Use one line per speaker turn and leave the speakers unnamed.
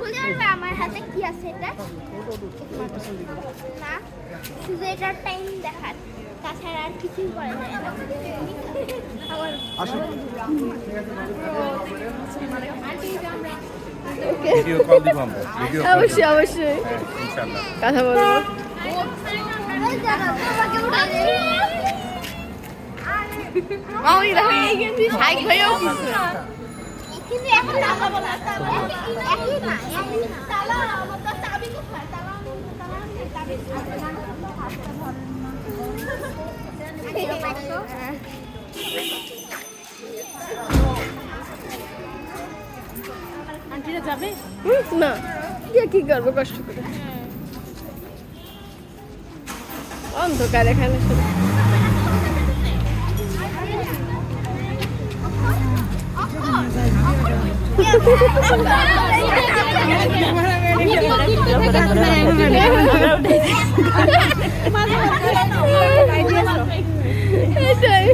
বলতে পারবে আমার হাতে কি আছে এটা? না, শুধু এটার টাইম দেখার, তাছাড়া আর কিছুই করা যায় না। আমার
ভিডিও কল দিব আমরা, ভিডিও কল
অবশ্যই অবশ্যই
ইনশাআল্লাহ।
কথা বলবো। মামি দেখো হাইক হয়েও কিছু
কিন্তু এখন তালা বলা একই না, তালা আমাদের চাবি কোথায়? তালা চাবি হাতটা
আন্টিরা যাবে না গিয়ে কি করবো কষ্ট করে অন্ধকার এখানে শুধু এটাই